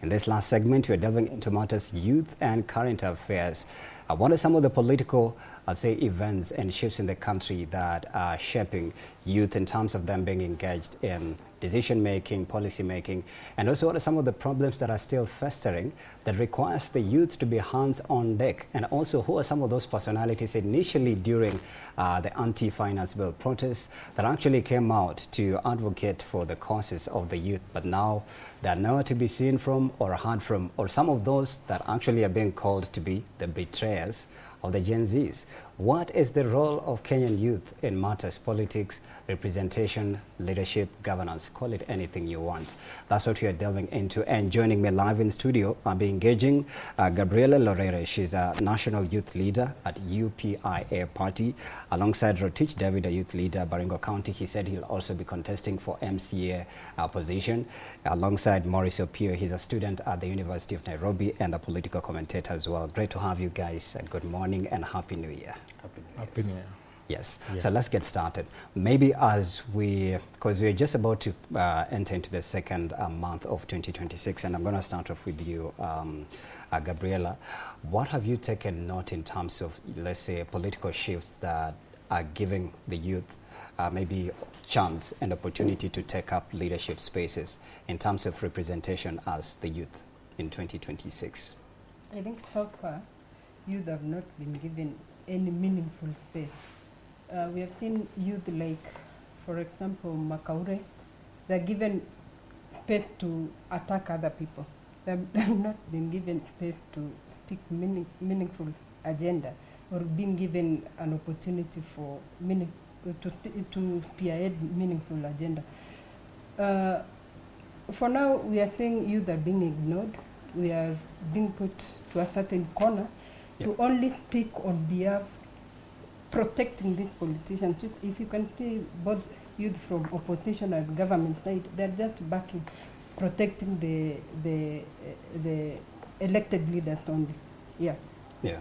In this last segment, we're delving into matters youth and current affairs. What are some of the political, I'd say, events and shifts in the country that are shaping youth in terms of them being engaged in decision-making, policy-making, and also what are some of the problems that are still festering that requires the youth to be hands on deck, and also who are some of those personalities initially during the anti-finance bill protests that actually came out to advocate for the causes of the youth, but now they're nowhere to be seen from or heard from, or some of those that actually are being called to be the betrayers of the Gen Zs. What is the role of Kenyan youth in matters, politics, representation, leadership, governance? Call it anything you want. That's what we are delving into. And joining me live in studio, I'll be engaging Gabriela Lorere. She's a national youth leader at UPIA Party, alongside Rotich David, a youth leader, Baringo County. He said he'll also be contesting for MCA position, alongside Maurice Opio. He's a student at the University of Nairobi and a political commentator as well. Great to have you guys. Good morning and Happy New Year. Happy New Year. Yes. Yeah. So let's get started. Maybe as because we're just about to enter into the second month of 2026, and I'm going to start off with you, Gabriela. What have you taken note in terms of, let's say, political shifts that are giving the youth maybe chance and opportunity to take up leadership spaces in terms of representation as the youth in 2026? I think so far, youth have not been given any meaningful space. We have seen youth like, for example, Makaure. They're given space to attack other people. They've not been given space to speak meaningful agenda, or being given an opportunity for to spearhead meaningful agenda. For now, we are seeing youth are being ignored. We are being put to a certain corner to only speak on behalf protecting these politicians. If you can see both youth from opposition and government side, they're just backing, protecting the elected leaders only. Yeah. Yeah.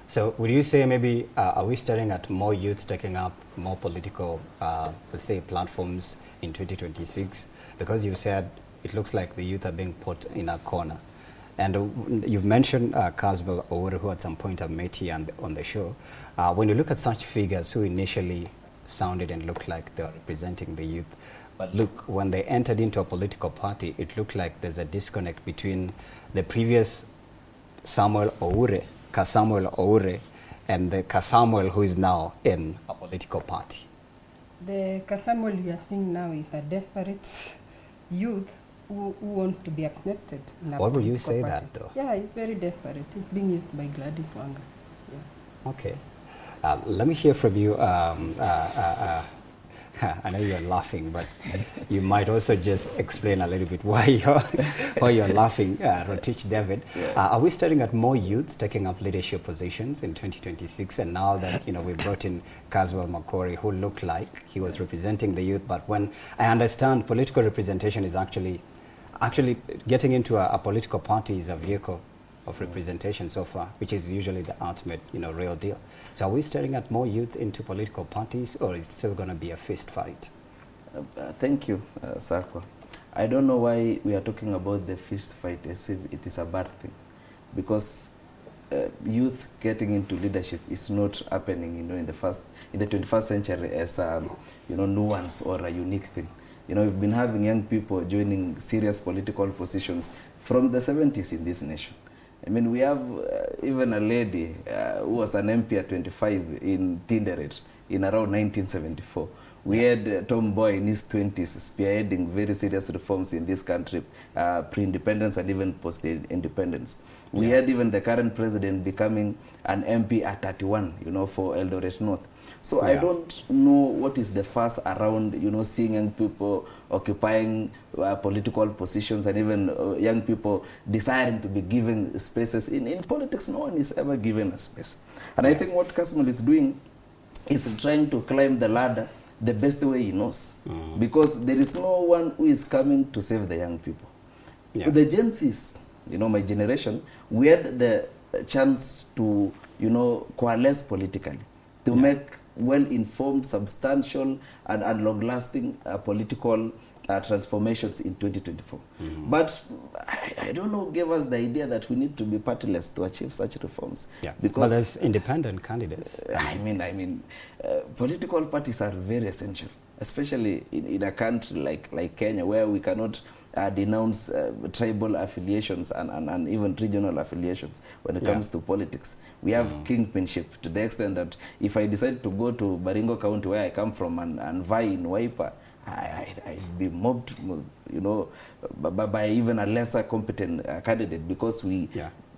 So would you say maybe are we staring at more youth taking up more political, let's say, platforms in 2026? Because you said it looks like the youth are being put in a corner. And you've mentioned Caswell Owuru, who at some point I've met here on the show. When you look at such figures who initially sounded and looked like they were representing the youth, but look, when they entered into a political party, it looked like there's a disconnect between the previous Samuel Owure, Kasamuel Owure, and the Kasamuel who is now in a political party. The Kasamuel you are seeing now is a desperate youth who wants to be accepted. Why would you say party. that, though? Yeah, it's very desperate. It's being used by Gladys Wanga. Yeah. Okay. Let me hear from you. I know you're laughing, but you might also just explain a little bit why you're laughing, Rotich David. Yeah. Are we starting at more youth taking up leadership positions in 2026? And now that we brought in Caswell Makori, who looked like he was representing the youth, but when I understand political representation is actually getting into a political party is a vehicle of representation so far, which is usually the ultimate, real deal. So are we staring at more youth into political parties, or is it still going to be a fist fight? Thank you, Sarko. I don't know why we are talking about the fist fight as if it is a bad thing, because youth getting into leadership is not happening, in the 21st century as nuance or a unique thing. We've been having young people joining serious political positions from the 70s in this nation. I mean, we have even a lady who was an MP at 25 in Tinderet in around 1974. We had Tom Boy in his 20s spearheading very serious reforms in this country, pre-independence and even post-independence. We had even the current president becoming an MP at 31, for Eldoret North. So I don't know what is the fuss around, seeing young people occupying political positions and even young people desiring to be given spaces. In politics, no one is ever given a space. And I think what Kasmal is doing is trying to climb the ladder the best way he knows. Because there is no one who is coming to save the young people. Yeah. The Gen Zs, my generation, we had the chance to, coalesce politically, to make well-informed, substantial, and long-lasting political transformations in 2024. But I don't know, gave us the idea that we need to be partyless to achieve such reforms. Yeah, because but there's independent candidates. Political parties are very essential, especially in a country like Kenya, where we cannot denounce tribal affiliations and even regional affiliations when it comes to politics. We have kingpinship to the extent that if I decide to go to Baringo County, where I come from, and vie in Wiper, I'd be mobbed, you know, by even a lesser competent candidate, because we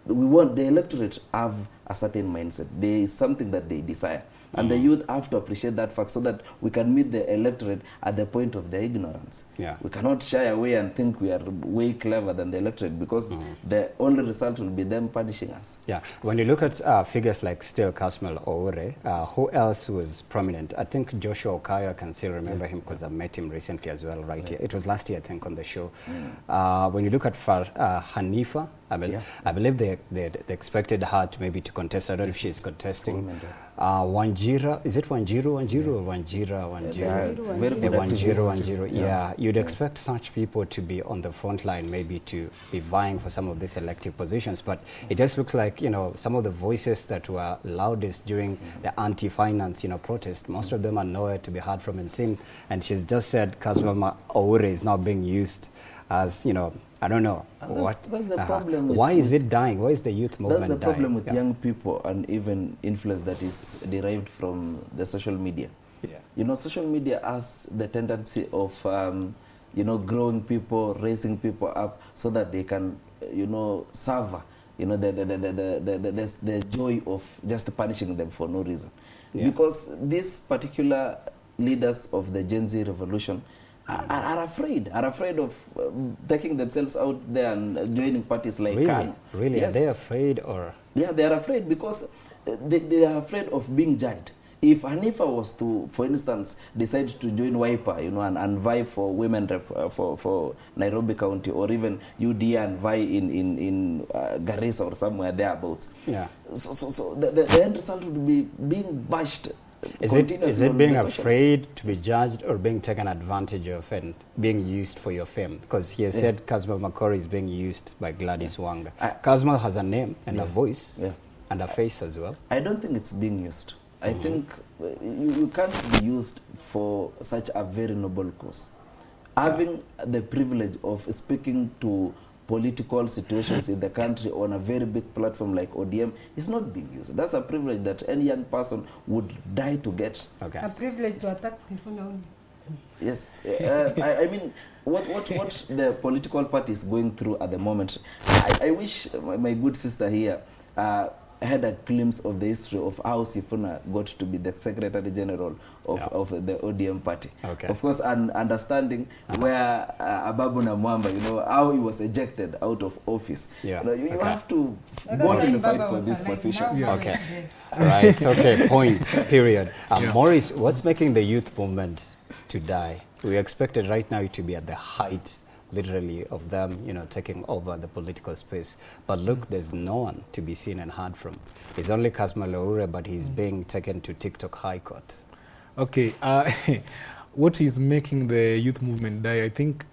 want the electorate have a certain mindset. There is something that they desire. And the youth have to appreciate that fact so that we can meet the electorate at the point of their ignorance. Yeah. We cannot shy away and think we are way clever than the electorate, because the only result will be them punishing us. Yeah. When you look at figures like still Kasmal Owore, who else was prominent? I think Joshua Okayo, I can still remember him because I met him recently as well, right here. It was last year, I think, on the show. When you look at Hanifa, I believe they expected her to maybe to contest. I don't know if she's contesting. Wanjira, is it Wanjiro or Wanjira? Wanjiro. Yeah, you'd expect such people to be on the front line, maybe to be vying for some of these elective positions. But it just looks like, you know, some of the voices that were loudest during the anti-finance, you know, protest, most of them are nowhere to be heard from and seen. And she's just said Kasmal Owore is now being used as, you know, I don't know. That's the problem. Why is it dying? Why is the youth movement dying? That's the problem with young people and even influence that is derived from the social media. Yeah. You know, social media has the tendency of, you know, growing people, raising people up so that they can, you know, savor, you know, the joy of just punishing them for no reason. Yeah. Because these particular leaders of the Gen Z revolution are afraid of taking themselves out there and joining parties like Khan. Really? Yes. Are they afraid, or? Yeah, they are afraid because they are afraid of being judged. If Hanifa was to, for instance, decide to join Wiper, you know, and vie for women rep, for Nairobi County, or even UDA and vie in Garissa or somewhere thereabouts. Yeah. So the end result would be being bashed. Is it being afraid to be judged or being taken advantage of and being used for your fame? Because he has said Kasmal Makori is being used by Gladys Wanga. Kasmal has a name and a voice and a face as well. I don't think it's being used. I think you can't be used for such a very noble cause. Having the privilege of speaking to political situations in the country on a very big platform like ODM is not being used. That's a privilege that any young person would die to get. Okay. A privilege to attack people only. Yes. I mean, what the political party is going through at the moment, I wish my good sister here had a glimpse of the history of how Sifuna got to be the Secretary General of the ODM party. Okay. Of course, and understanding where Ababu Namwamba, you know, how he was ejected out of office. Yeah. You know, you have to boldly fight for these positions. Yeah. Okay. Right. Okay. Point. Period. Maurice, what's making the youth movement to die? We expected right now to be at the height, literally, of them, you know, taking over the political space. But look, there's no one to be seen and heard from. It's only Kasmal Owore, but he's being taken to TikTok High Court. Okay, what is making the youth movement die? I think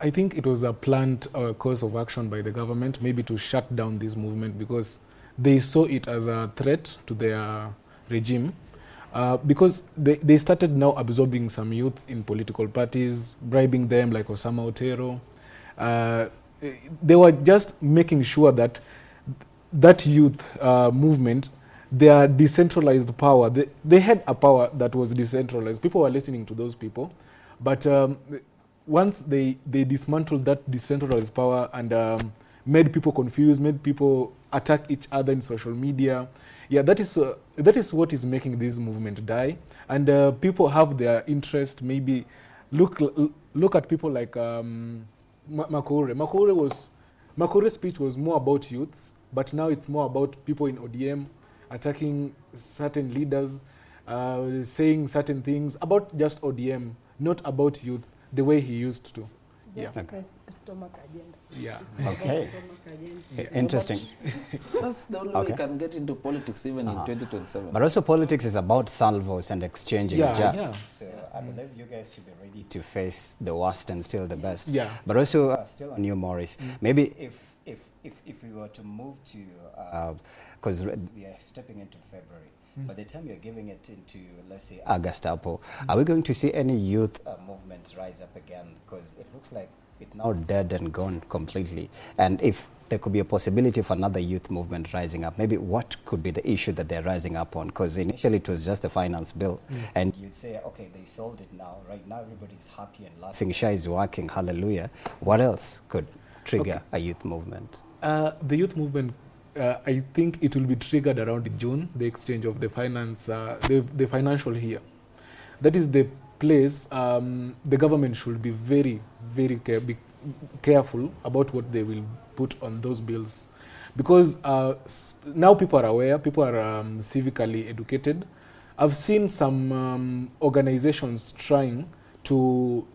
it was a planned course of action by the government, maybe to shut down this movement because they saw it as a threat to their regime. Because they started now absorbing some youth in political parties, bribing them like Osama Otero. They were just making sure that that youth movement, their decentralized power, they had a power that was decentralized. People were listening to those people. But once they dismantled that decentralized power and made people confused, made people attack each other in social media, yeah, that is what is making this movement die. And people have their interest. Maybe look at people like Makore. Makore's speech was more about youths, but now it's more about people in ODM attacking certain leaders, saying certain things about just ODM, not about youth, the way he used to. Yeah. Okay. bottom-up agenda. Yeah. Okay. Bottom-up agenda. Interesting. That's the only way Okay. you can get into politics even in 2027. But also politics is about salvos and exchanging Yeah, jabs. yeah. So I believe you guys should be ready to face the worst and still the best. Yeah. But also still on you, Maurice, maybe if we were to move to, because we are stepping into February, by the time you're giving it into, let's say, August, Apple, are we going to see any youth movement rise up again? Because it looks like it's now dead and gone completely. And if there could be a possibility for another youth movement rising up, maybe what could be the issue that they're rising up on? Because initially it was just the finance bill. And you'd say, okay, they solved it now. Right now everybody's happy and laughing. Shah is working, hallelujah. What else could trigger a youth movement? The youth movement, I think it will be triggered around June, the exchange of the finance, the financial year. That is the place the government should be very, very careful about what they will put on those bills. Because now people are aware, people are civically educated. I've seen some organizations trying to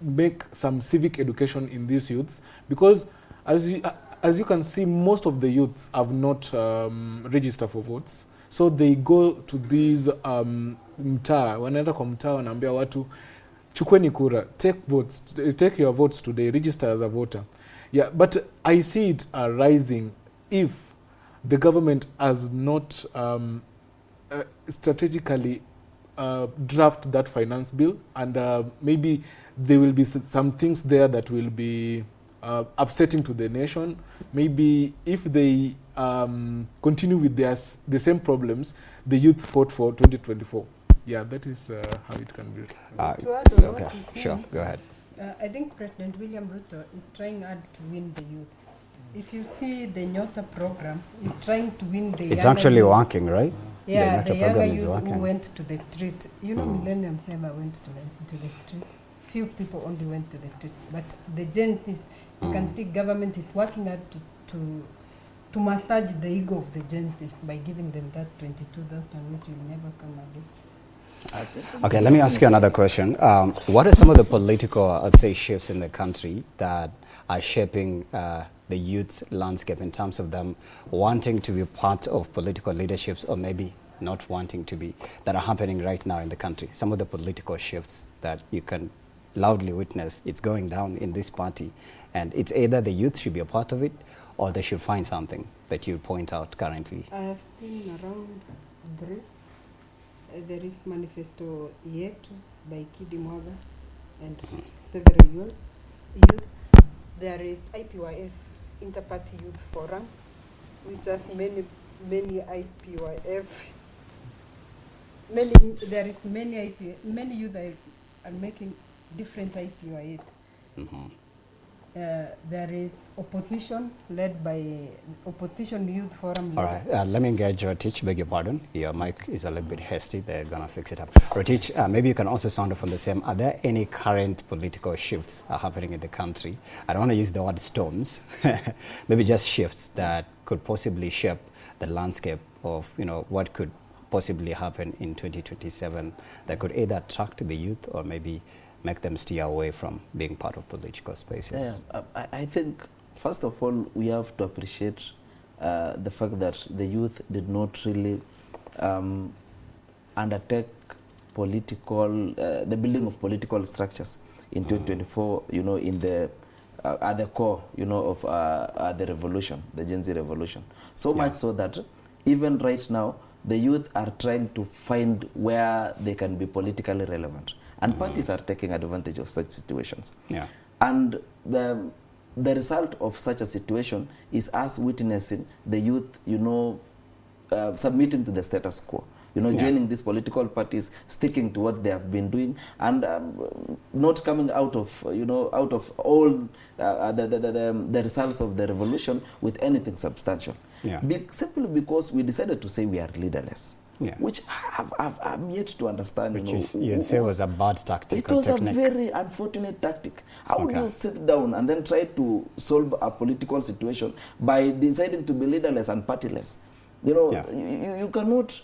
make some civic education in these youths, because as you can see, most of the youths have not registered for votes. So they go to these mtaa, wanaenda kwa mtaa wanaambia watu chukweni kura, take your votes today, register as a voter. Yeah, but I see it rising if the government has not strategically draft that finance bill, and maybe there will be some things there that will be upsetting to the nation. Maybe if they continue with the same problems the youth fought for 2024. Yeah, that is how it can be. To add on Okay, what he's sure, saying, go ahead. I think President William Ruto is trying hard to win the youth. If you see the Nyota program, he's trying to win the It's younger actually youth. working, right? Yeah, The the Nyota younger program is youth who working. went to the street. You know, Millennium never went to the street. Few people only went to the street. But the Gen Z, you can see government is working hard to massage the ego of the Gen Z by giving them that 22,000, which will never come again. Okay, let me ask you another question. What are some of the political, I'd say, shifts in the country that are shaping the youth landscape in terms of them wanting to be part of political leaderships, or maybe not wanting to be, that are happening right now in the country? Some of the political shifts that you can loudly witness, it's going down in this party, and it's either the youth should be a part of it, or they should find something that you point out currently. I have seen around 3. There is Manifesto Yetu by Kidi Mwaga and several youth. There is IPYF, Interparty Youth Forum, which has many IPYF. There is many youth are making different IPYF. There is opposition led by Opposition Youth Forum. All right, let me engage Rotich, beg your pardon. Your mic is a little bit hasty, they're gonna fix it up. Rotich, maybe you can also sound from the same. Are there any current political shifts happening in the country? I don't want to use the word storms, maybe just shifts that could possibly shape the landscape of, you know, what could possibly happen in 2027 that could either attract the youth or maybe make them steer away from being part of political spaces? Yeah, I think, first of all, we have to appreciate the fact that the youth did not really undertake political, the building of political structures in 2024, you know, in the, at the core, you know, of the revolution, the Gen Z revolution. So much so that even right now, the youth are trying to find where they can be politically relevant. And parties are taking advantage of such situations. Yeah. And the result of such a situation is us witnessing the youth, you know, submitting to the status quo. You know, joining these political parties, sticking to what they have been doing, and not coming out of, you know, out of all the results of the revolution with anything substantial. Yeah. Simply because we decided to say we are leaderless. Yeah. Which I'm yet to understand. Which you'd say was a bad tactic. It was a very unfortunate tactic. How would you sit down and then try to solve a political situation by deciding to be leaderless and partyless? You know, you cannot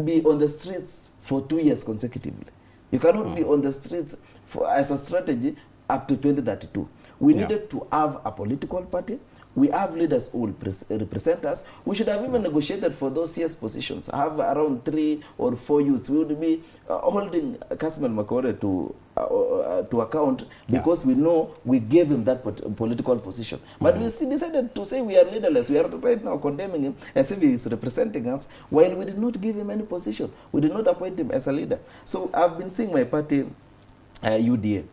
be on the streets for 2 years consecutively. You cannot be on the streets as a strategy up to 2032. We Yeah. needed to have a political party. We have leaders who will represent us. We should have even negotiated for those CS positions. I have around 3 or 4 youths. We would be holding Kasman Makore to account because we know we gave him that political position. But we decided to say we are leaderless. We are right now condemning him as if he is representing us, while we did not give him any position. We did not appoint him as a leader. So I've been seeing my party, UDA,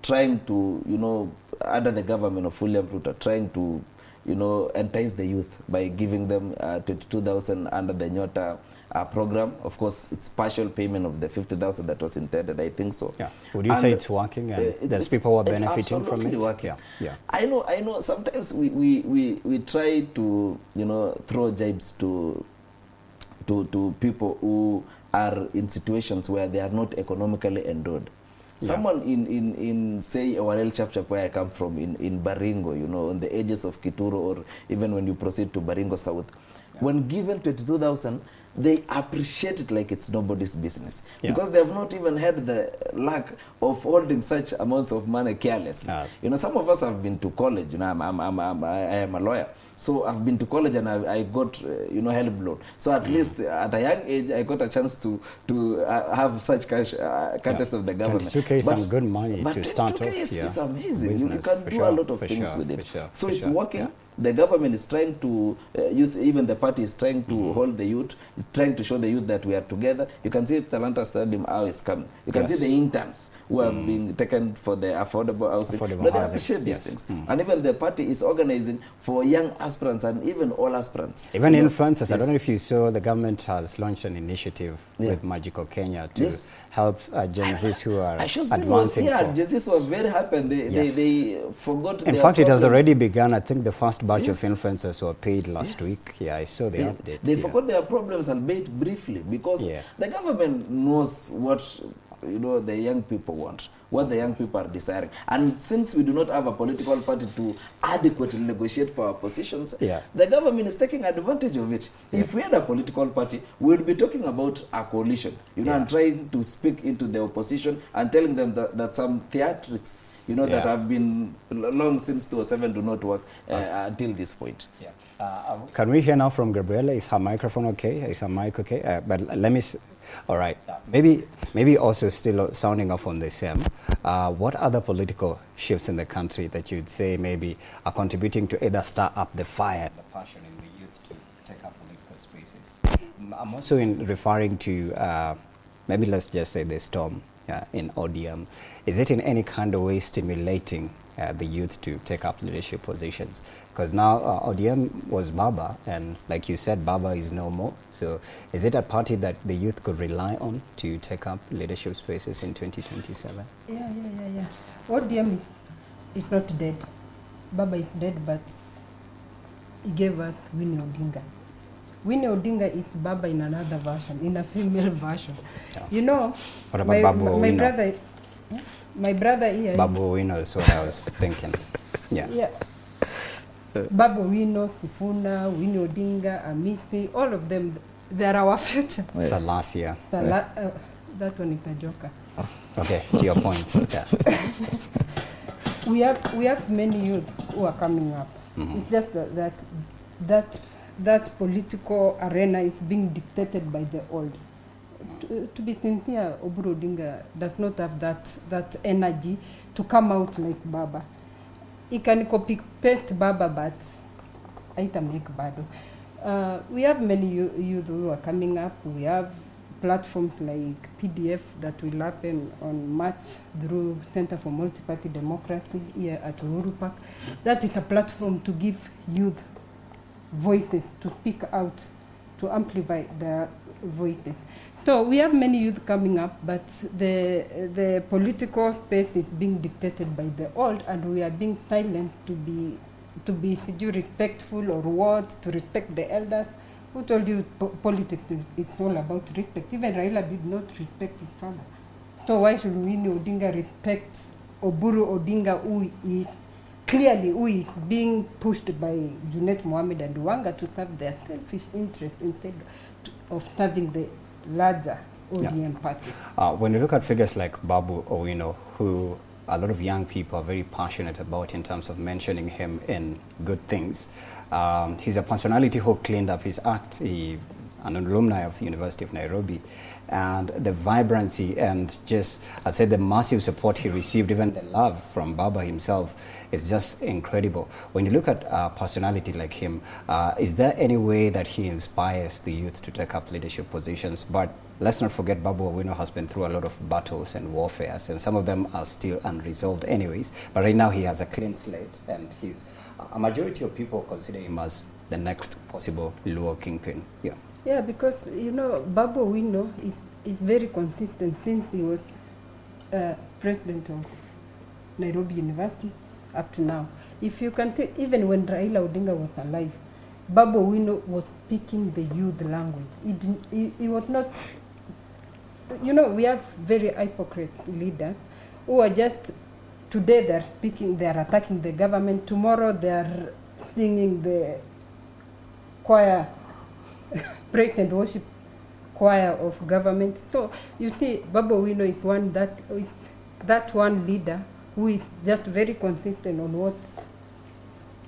trying to, under the government of William Ruto, trying to, entice the youth by giving them 22,000 under the Nyota program. Of course, it's partial payment of the 50,000 that was intended, I think so. Yeah. Would you say it's working and there's people who are benefiting from it? Working. Yeah. Yeah. I know. Sometimes we try to, throw jibes to people who are in situations where they are not economically endowed. Someone in say Warel Chapchap, where I come from, in Baringo, on the edges of Kituro, or even when you proceed to Baringo South, when given 22,000, they appreciate it like it's nobody's business, because they have not even had the luck of holding such amounts of money carelessly. Some of us have been to college. I am a lawyer, so I've been to college and I got help loan. So at least at a young age, I got a chance to have such cash courtesy of the government. 22K is some good money to start off. 22K is amazing. You Business, can do a lot of things with it. So it's working. Yeah. The government is trying to use, even the party is trying to hold the youth, trying to show the youth that we are together. You can see Talanta Stadium, how it's coming. You can see the interns who are being taken for the affordable housing. They appreciate these things. And even the party is organizing for young aspirants and even all aspirants. Even influencers. I don't know if you saw, the government has launched an initiative with Magical Kenya to help Gen Zs who are advancing. Gen Zs were very happy and they forgot. In fact, it has already begun. I think the first batch of influencers were paid last week. Yeah, I saw the update. They forgot their problems, albeit briefly, because the government knows what the young people want, what the young people are desiring. And since we do not have a political party to adequately negotiate for our positions, the government is taking advantage of it. If we had a political party, we would be talking about a coalition, and trying to speak into the opposition and telling them that some theatrics, that have been long since 2007 do not work until this point. Can we hear now from Gabriela? Is her microphone okay? Is her mic okay? But let me... All right. Maybe also still sounding off on the same. What other political shifts in the country that you'd say maybe are contributing to either stir up the fire, the passion in the youth to take up political spaces? I'm also referring to maybe let's just say the storm in ODM. Is it in any kind of way stimulating the youth to take up leadership positions? Because now ODM was Baba, and like you said, Baba is no more. So is it a party that the youth could rely on to take up leadership spaces in 2027? Yeah. ODM is not dead. Baba is dead, but he gave us Winnie Odinga. Winnie Odinga is Baba in another version, in a female version. What about Babu Owino? My brother here. Babu Owino is what I was thinking. Yeah. Babu Owino, Sifuna, Winnie Odinga, Amisi, all of them, they are our future. Salasia. That one is a joker. Okay, to your point. We have many youth who are coming up. It's just that political arena is being dictated by the old. To be sincere, Oburu Odinga does not have that energy to come out like Baba. He can copy-paste Baba, but aita make bado. We have many youth who are coming up. We have platforms like PDF that will happen on March through Center for Multi-Party Democracy here at Uhuru Park. That is a platform to give youth voices, to speak out, to amplify their voices. So we have many youth coming up, but the political space is being dictated by the old, and we are being silent to be respectful or what, to respect the elders. Who told you politics it's all about respect? Even Raila did not respect his father. So why should Winnie Odinga respect Oburu Odinga, who is being pushed by Junet Mohammed and Wanga to serve their selfish interest instead of serving the larger ODM party? When you look at figures like Babu Owino, who a lot of young people are very passionate about in terms of mentioning him in good things. He's a personality who cleaned up his act. He's an alumni of the University of Nairobi. And the vibrancy and just, I'd say the massive support he received, even the love from Baba himself, is just incredible. When you look at a personality like him, is there any way that he inspires the youth to take up leadership positions? But let's not forget Babu Owino has been through a lot of battles and warfares, and some of them are still unresolved anyways. But right now he has a clean slate, and a majority of people consider him as the next possible Luo kingpin. Yeah. Yeah, because, you know, Babu Owino is very consistent since he was president of Nairobi University up to now. If you can take, even when Raila Odinga was alive, Babu Owino was speaking the youth language. He was not, you know, we have very hypocrite leaders who are just, today they're speaking, they're attacking the government, tomorrow they're singing the choir, praise and worship choir of government. So you see, Babu Owino is that one leader who is just very consistent on what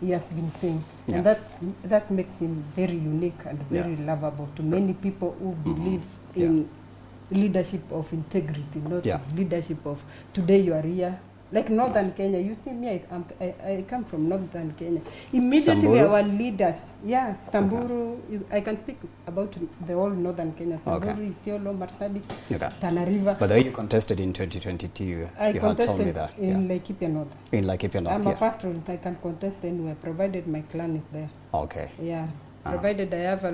he has been saying. Yeah. And that makes him very unique and very lovable to many people who believe in leadership of integrity, not leadership of today you are here. Like Northern Kenya, you see me, I come from Northern Kenya. Immediately Samburu? Our leaders, Samburu, I can speak about the whole Northern Kenya. Samburu, Isiolo, Marsabit, Tana River. But though you contested in 2022, you had told me that. In Laikipia North. In Laikipia North, I'm a pastoralist, I can contest anywhere, provided my clan is there. Okay. Yeah. Provided I have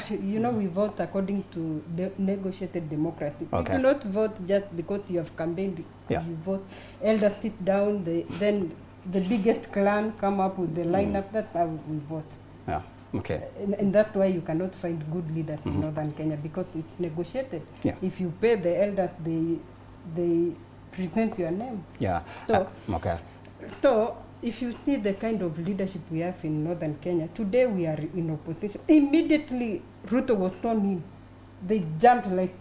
you know, we vote according to negotiated democracy. Okay. You do not vote just because you have campaigned. You vote. Elders sit down, then the biggest clan come up with the lineup. That's how we vote. Yeah. Okay. And that's why you cannot find good leaders in Northern Kenya, because it's negotiated. Yeah. If you pay the elders, they present your name. Yeah. So, okay. So if you see the kind of leadership we have in Northern Kenya, today we are in opposition. Immediately Ruto was thrown in, they jumped like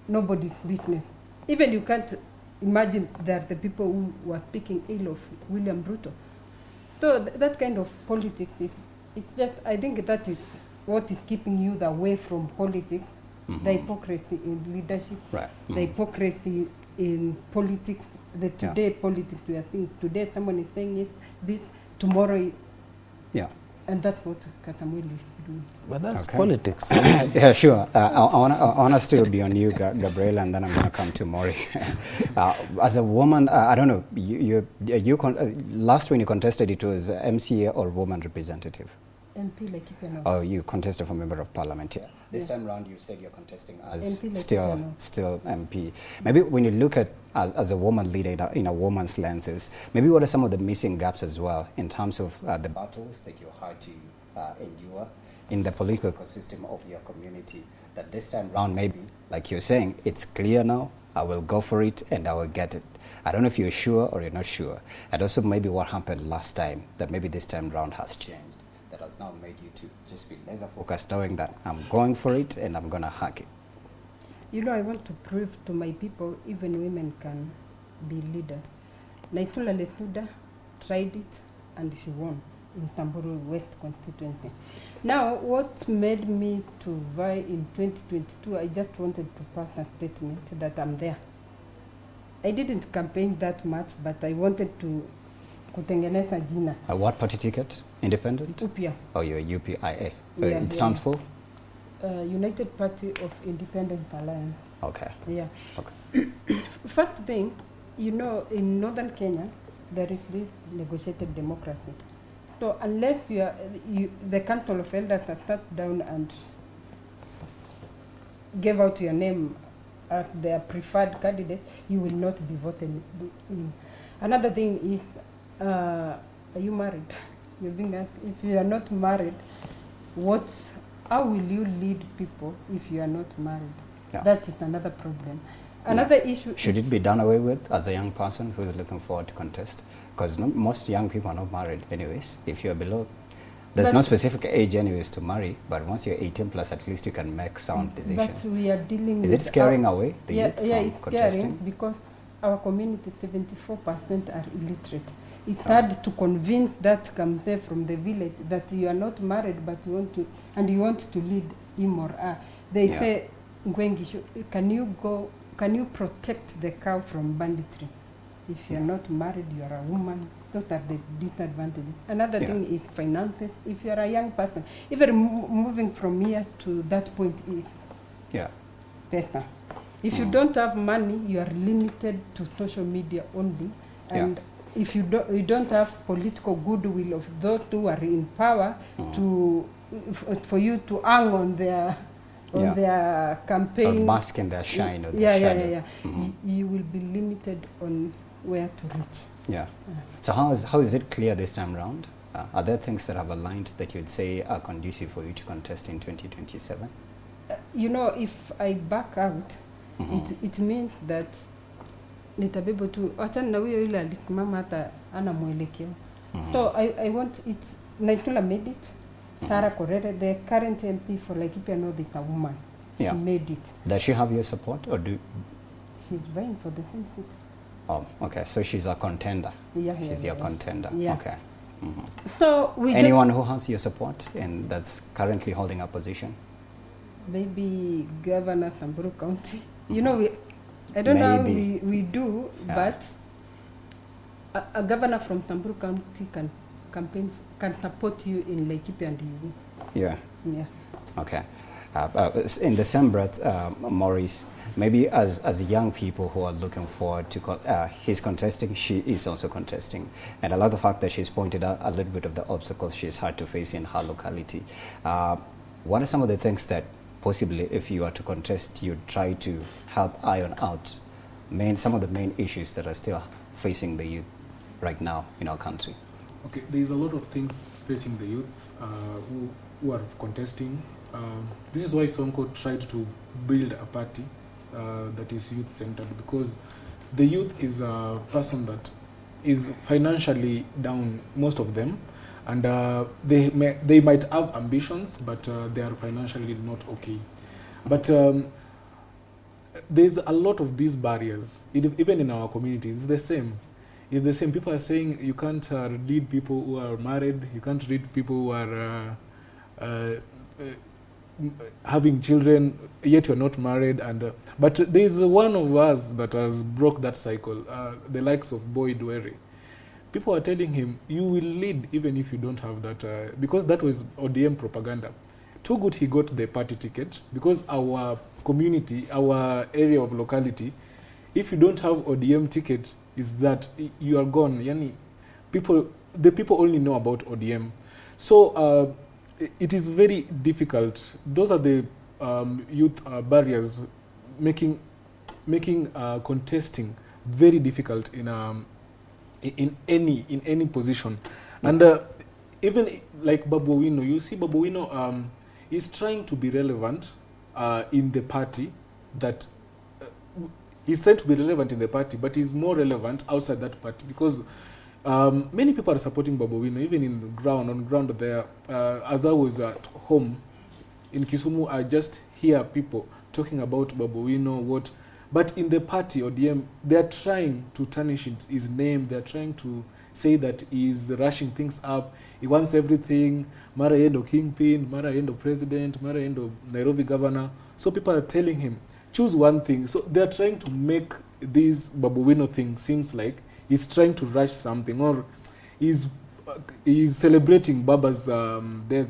nobody's business. Even you can't imagine that the people who were speaking ill of William Ruto. So that kind of politics, it's just, I think that is what is keeping you away from politics, the hypocrisy in leadership, the hypocrisy in politics. The today politics we are seeing, today someone is saying this, tomorrow, and that's what Katamwili is doing. But that's politics. Yeah, sure. I want to still be on you, Gabriela, and then I'm going to come to Maurice. As a woman, I don't know, last when you contested, it was MCA or woman representative? MP Laikipia North. Oh, you contested for member of parliament, yeah. This time round, you said you're contesting as still MP. Maybe when you look at as a woman leader in a woman's lenses, maybe what are some of the missing gaps as well in terms of the battles that you had to endure in the political ecosystem of your community, that this time round, maybe, like you're saying, it's clear now, I will go for it and I will get it. I don't know if you're sure or you're not sure. And also maybe what happened last time, that maybe this time round has changed, that has now made you to just be laser focused, knowing that I'm going for it and I'm going to hack it. You know, I want to prove to my people, even women can be leaders. Naifula Lesuda tried it and she won in Samburu West constituency. Now, what made me to vie in 2022, I just wanted to pass a statement that I'm there. I didn't campaign that much, but I wanted to kutengeneza jina. What party ticket? Independent? UPIA. Oh, you're UPIA. It stands for? United Party of Independent Alliance. Okay. Yeah. Okay. First thing, you know, in Northern Kenya, there is this negotiated democracy. So unless the Council of Elders have sat down and gave out your name as their preferred candidate, you will not be voted in. Another thing is, are you married? You're being asked, if you are not married, how will you lead people if you are not married? Yeah. That is another problem. Another issue. Should it be done away with as a young person who is looking forward to contest? Because most young people are not married anyways. If you're below, there's no specific age anyways to marry, but once you're 18 plus, at least you can make sound decisions. But we are dealing Is it scaring away the youth from it's contesting? Scaring because our community, 74% are illiterate. It's hard to convince that Kamte from the village that you are not married, but you want to lead him or her. They say, Ngwengi, can you protect the cow from banditry? If you're not married, you're a woman. Those are the disadvantages. Another thing is finances. If you're a young person, even moving from here to that point is pesa. If you don't have money, you are limited to social media only. And if you don't have political goodwill of those who are in power for you to hang on their campaign, or bask in their shine or their shadow. You will be limited on where to reach. So how is it clear this time around? Are there things that have aligned that you'd say are conducive for you to contest in 2027? If I back out, it means that nitabebo tu achana na huyo yule alisimama hata ana mwelekeo. So I want it. Naitula made it. Tara Korere, the current MP for Laikipia North, is a woman. She made it. Does she have your support, or do? She's vying for the same seat. Oh, okay. So she's a contender. She's your contender. Okay. So anyone who has your support and that's currently holding a position? Maybe Governor Samburu County. I don't know how we do, but a governor from Samburu County can support you in Laikipia and you win. Okay. In December, Maurice, maybe as young people who are looking forward to he's contesting, she is also contesting, and I love the fact that she's pointed out a little bit of the obstacles she's had to face in her locality. What are some of the things that possibly, if you are to contest, you'd try to help iron out some of the main issues that are still facing the youth right now in our country? Okay, there's a lot of things facing the youth who are contesting. This is why Sonko tried to build a party that is youth-centered, because the youth is a person that is financially down, most of them, and they might have ambitions, but they are financially not okay. But there's a lot of these barriers, even in our communities. It's the same. It's the same. People are saying you can't lead people who are married, you can't lead people who are having children, yet you're not married. And but there's one of us that has broke that cycle, the likes of Boy Dwere. People are telling him, you will lead even if you don't have that, because that was ODM propaganda. Too good he got the party ticket, because our community, our area of locality, if you don't have ODM ticket, is that you are gone. Yani, the people only know about ODM. So it is very difficult. Those are the youth barriers making contesting very difficult in any position. And even like Babu Owino, you see Babu Owino is trying to be relevant in the party that he's trying to be relevant in the party, but he's more relevant outside that party, because many people are supporting Babu Owino, even in the ground, on ground there. As I was at home in Kisumu, I just hear people talking about Babu Owino, but in the party, ODM, they're trying to tarnish his name. They're trying to say that he's rushing things up. He wants everything. Mara yendo kingpin, Mara yendo president, Mara yendo Nairobi governor. So people are telling him, choose one thing. So they're trying to make this Babu Owino thing seems like he's trying to rush something, or he's celebrating Baba's death,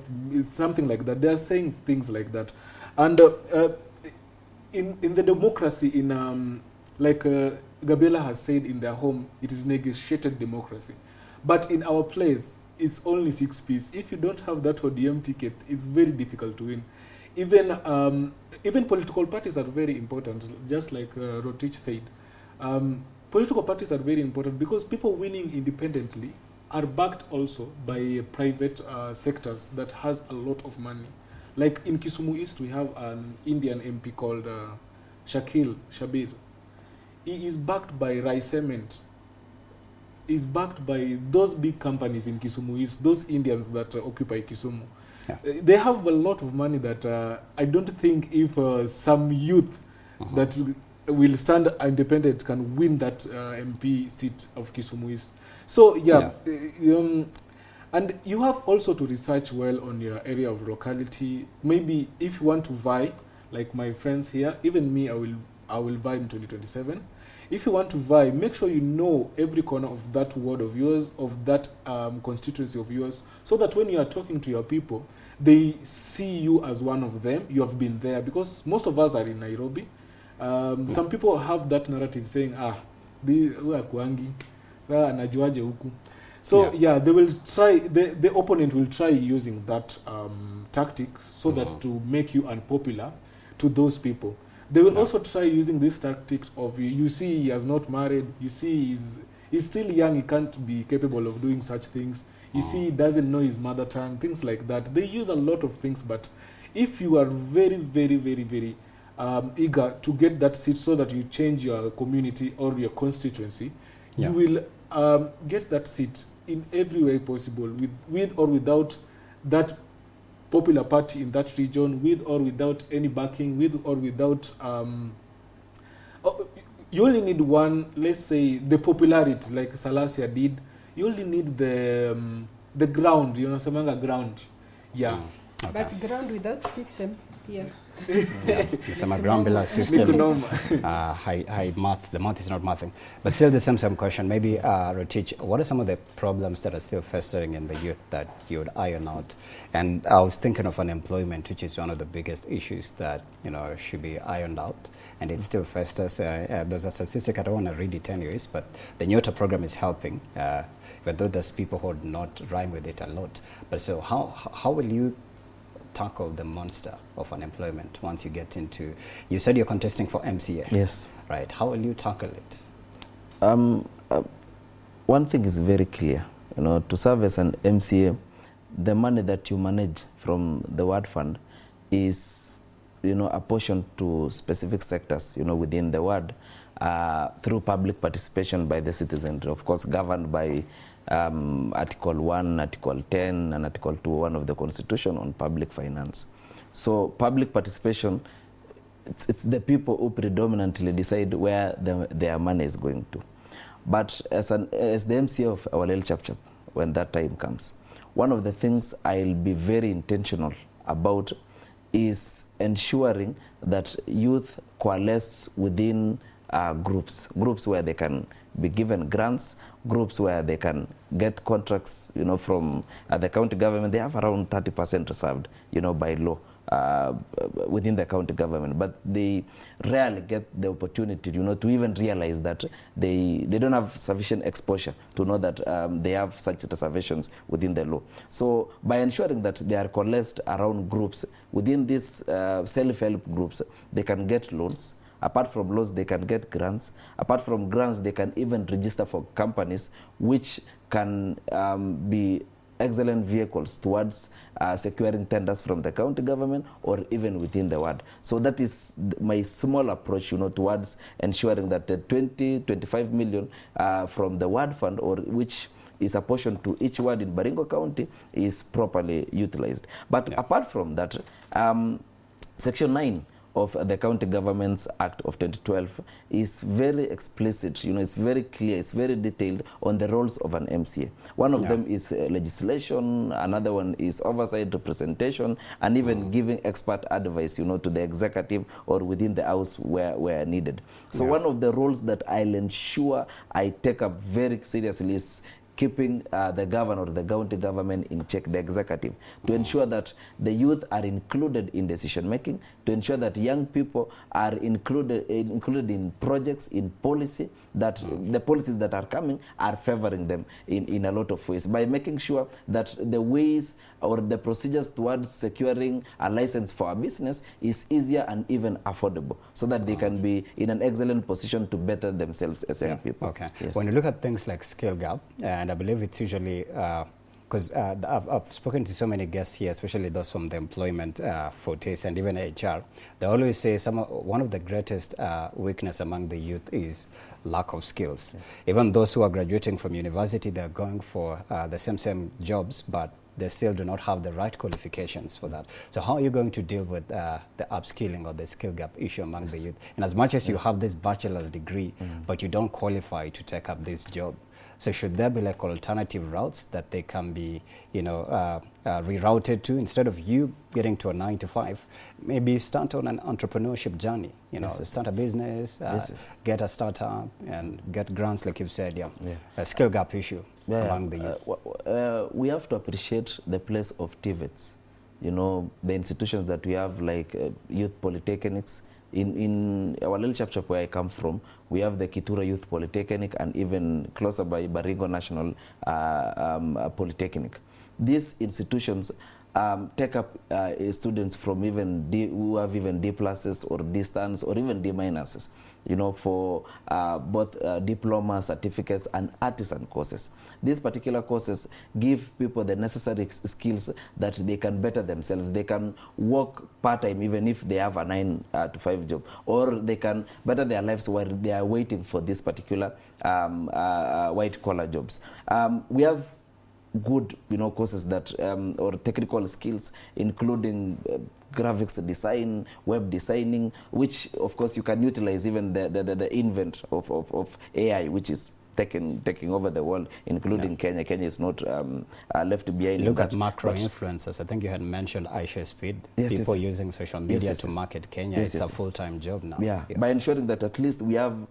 something like that. They're saying things like that. And in the democracy, like Gabriela has said in their home, it is negotiated democracy. But in our place, it's only 6 piece. If you don't have that ODM ticket, it's very difficult to win. Even political parties are very important, just like Rotich said. Political parties are very important because people winning independently are backed also by private sectors that has a lot of money. Like in Kisumu East, we have an Indian MP called Shakil Shabir. He is backed by Rai Cement. He's backed by those big companies in Kisumu East, those Indians that occupy Kisumu. Yeah. They have a lot of money that I don't think if some youth that will stand independent can win that MP seat of Kisumu East. So and you have also to research well on your area of locality. Maybe if you want to vie, like my friends here, even me, I will vie in 2027. If you want to vie, make sure you know every corner of that ward of yours, of that constituency of yours, so that when you are talking to your people, they see you as one of them. You have been there, because most of us are in Nairobi. Some people have that narrative saying, we are Kwangi, anajuaje huku. So they will try, the opponent will try using that tactic so that to make you unpopular to those people. They will also try using this tactic of, you see, he has not married, you see, he's still young, he can't be capable of doing such things. You see, he doesn't know his mother tongue, things like that. They use a lot of things, but if you are very, very, very, very eager to get that seat so that you change your community or your constituency, you will get that seat in every way possible, with or without that popular party in that region, with or without any backing, with or without... you only need one, let's say, the popularity, like Salasia did. You only need the ground, Samanga ground. Yeah. Okay. But ground without system, Some ground below system. High math. The math is not mathing. But still the same question. Maybe, Rotich, what are some of the problems that are still festering in the youth that you would iron out? And I was thinking of unemployment, which is one of the biggest issues that, should be ironed out. And it still festers. There's a statistic, I don't want to read it anyways, but the Nyota program is helping, but though there's people who would not rhyme with it a lot. But so how will you tackle the monster of unemployment once you get into, you said you're contesting for MCA. Yes. Right. How will you tackle it? One thing is very clear, to serve as an MCA, the money that you manage from the ward fund is, apportioned to specific sectors, within the ward, through public participation by the citizen, of course, governed by Article 1, Article 10, and Article 201 of the Constitution on public finance. So public participation, it's the people who predominantly decide where their money is going to. But as the MCA of our little chap, when that time comes, one of the things I'll be very intentional about is ensuring that youth coalesce within groups where they can be given grants, groups where they can get contracts, from the county government. They have around 30% reserved, by law within the county government, but they rarely get the opportunity, to even realize that they don't have sufficient exposure to know that they have such reservations within the law. So by ensuring that they are coalesced around groups, within these self-help groups, they can get loans. Apart from loans, they can get grants. Apart from grants, they can even register for companies which can be excellent vehicles towards securing tenders from the county government or even within the ward. So that is my small approach, towards ensuring that the 25 million from the ward fund, or which is apportioned to each ward in Baringo County, is properly utilized. But apart from that, Section 9 of the County Governments Act of 2012 is very explicit, it's very clear, it's very detailed on the roles of an MCA. One of them is legislation, another one is oversight, representation, and even giving expert advice, to the executive or within the house where needed. So one of the roles that I'll ensure I take up very seriously is keeping the governor or the county government in check, the executive, to ensure that the youth are included in decision making, to ensure that young people are included in projects, in policy, that the policies that are coming are favoring them in a lot of ways, by making sure that the ways or the procedures towards securing a license for a business is easier and even affordable, so that they can be in an excellent position to better themselves as young people. Okay. Yes. When you look at things like skill gap, and I believe it's usually, because I've spoken to so many guests here, especially those from the employment fortes and even HR, they always say one of the greatest weakness among the youth is lack of skills. Yes. Even those who are graduating from university, they're going for the same jobs, but they still do not have the right qualifications for that. So how are you going to deal with the upskilling or the skill gap issue among the youth? And as much as you have this bachelor's degree, but you don't qualify to take up this job, so should there be like alternative routes that they can be, you know, rerouted to, instead of you getting to a 9 to 5, maybe start on an entrepreneurship journey, you know, start a business, get a startup and get grants like you've said, a skill gap issue among the youth. We have to appreciate the place of TVETs, you know, the institutions that we have, like youth polytechnics. In our little chapter where I come from, we have the Kitura Youth Polytechnic, and even closer by Baringo National Polytechnic. These institutions take up students from even who have even D pluses or D stans or even D minuses, you know, for both diploma, certificates, and artisan courses. These particular courses give people the necessary skills that they can better themselves. They can work part-time even if they have a 9 to 5 job, or they can better their lives while they are waiting for this particular white-collar jobs. We have good, you know, courses that or technical skills, including graphics design, web designing, which of course you can utilize even the invent of AI, which is taking over the world, including Kenya. Kenya is not left behind. Look at macro influencers. I think you had mentioned Aisha Speed. People using social media to market Kenya. It's a full-time job now. By ensuring that at least we have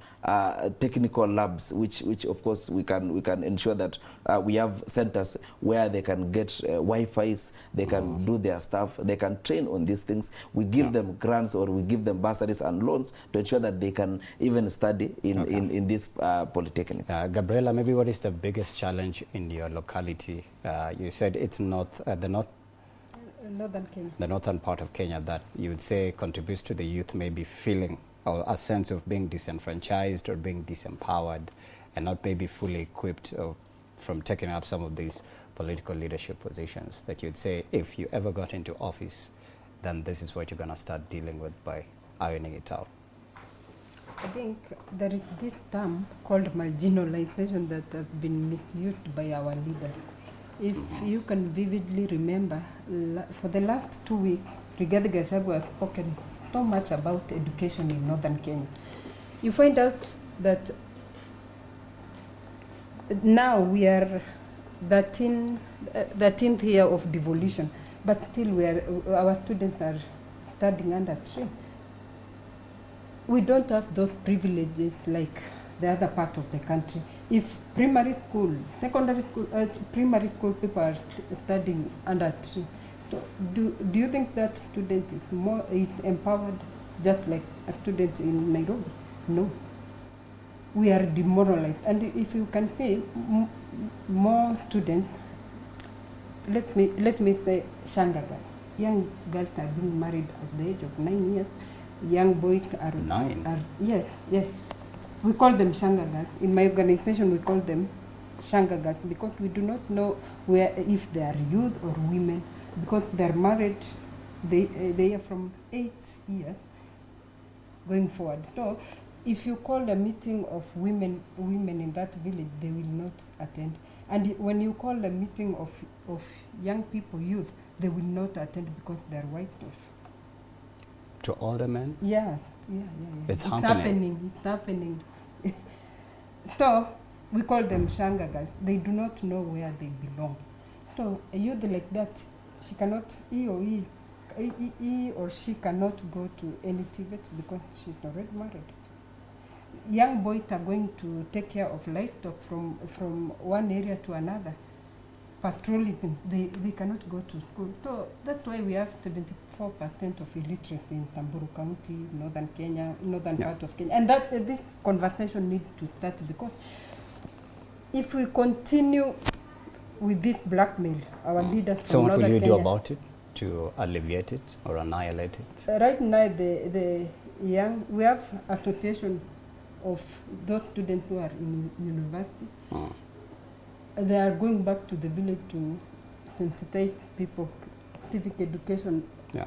technical labs, which of course we can ensure that we have centers where they can get Wi-Fi's, they can do their stuff, they can train on these things. We give them grants, or we give them bursaries and loans to ensure that they can even study in these polytechnics. Gabriela, maybe what is the biggest challenge in your locality? You said it's northern Kenya. The northern part of Kenya that you would say contributes to the youth maybe feeling or a sense of being disenfranchised or being disempowered and not maybe fully equipped from taking up some of these political leadership positions, that you'd say if you ever got into office, then this is what you're going to start dealing with by ironing it out? I think there is this term called marginalization that has been misused by our leaders. If you can vividly remember, for the last 2 weeks, Rigathi Gachagua has spoken so much about education in northern Kenya. You find out that now we are 13th year of devolution, but still our students are studying under tree. We don't have those privileges like the other part of the country. If primary school, secondary school, primary school people are studying under tree, so do you think that student is empowered just like a student in Nairobi? No. We are demoralized. And if you can see more students, let me say Shanga girls. Young girls are being married at the age of 9 years. Young boys are 9. Yes. We call them Shanga girls. In my organization, we call them Shanga girls because we do not know if they are youth or women, because they're married. They are from 8 years going forward. So, if you call a meeting of women in that village, they will not attend. And when you call a meeting of young people, youth, they will not attend because they're white off. To older men? Yeah. It's happening. It's happening. So we call them Shanga girls. They do not know where they belong. So a youth like that, she cannot, he or she cannot go to any TVET because she's already married. Young boys are going to take care of livestock from one area to another. Patrollism, they cannot go to school. So that's why we have 74% of illiteracy in Samburu County, northern Kenya, northern part of Kenya. And that this conversation needs to start, because if we continue with this blackmail, our leaders from So what will you Kenya, do about it to alleviate it or annihilate it? Right now, the young, we have association of those students who are in university. They are going back to the village to sensitize people, civic education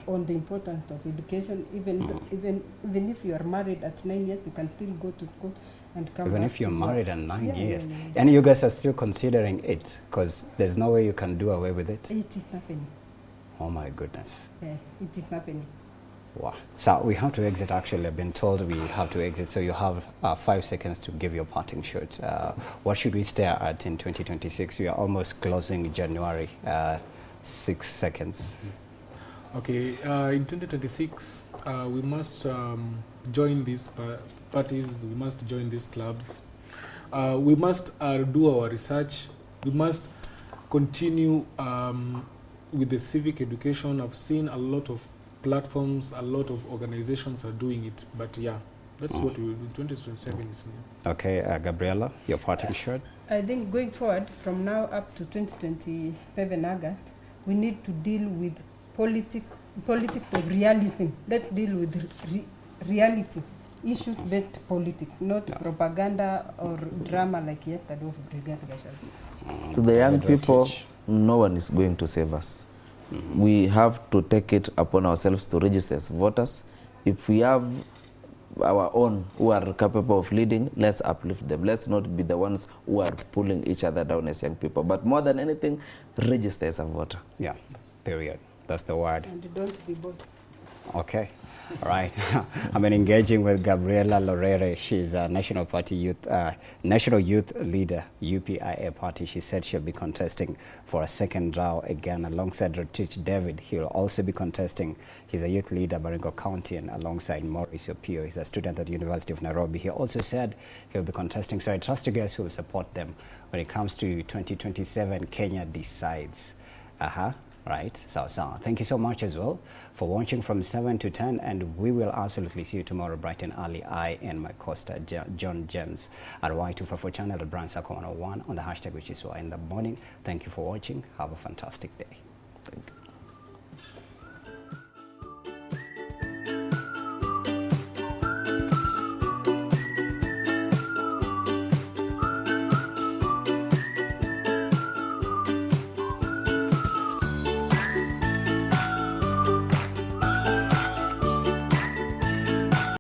on the importance of education. Even if you are married at 9 years, you can still go to school and come Even back if you're to work. married in 9 Yeah, years. yeah, yeah. And you guys are still considering it, because there's no way you can do away with it. It is happening. Oh my goodness. Yeah, it is happening. Wow. So we have to exit, actually. I've been told we have to exit. So you have 5 seconds to give your parting shot. What should we stare at in 2026? We are almost closing January. 6 seconds. Okay, in 2026, we must join these parties, we must join these clubs. We must do our research. We must continue with the civic education. I've seen a lot of platforms, a lot of organizations are doing it. But yeah, that's what we will do. 2027 is new. Okay, Gabriela, your parting shot. I think going forward from now up to 2027 August, we need to deal with politics of realism. Let's deal with reality, issues-based politics, not propaganda or drama like yesterday of Brigadier Gachagua. To the young people, no one is going to save us. We have to take it upon ourselves to register as voters. If we have our own who are capable of leading, let's uplift them. Let's not be the ones who are pulling each other down as young people. But more than anything, register as a voter. Yeah, period. That's the word. And don't be bored. Okay. All right. I've been engaging with Gabriela Lorere. She's a National Youth Leader, UPIA party. She said she'll be contesting for a second round again alongside Rotich David. He'll also be contesting. He's a youth leader, Baringo County, and alongside Maurice Opio. He's a student at the University of Nairobi. He also said he'll be contesting. So I trust you guys will support them when it comes to 2027. Kenya decides. Right, so thank you so much as well for watching from 7 to 10, and we will absolutely see you tomorrow bright and early. I and my co-star John James at Y254 channel at Brand Circle 101 on the hashtag, which is Y in the morning. Thank you for watching. Have a fantastic day. Thank you.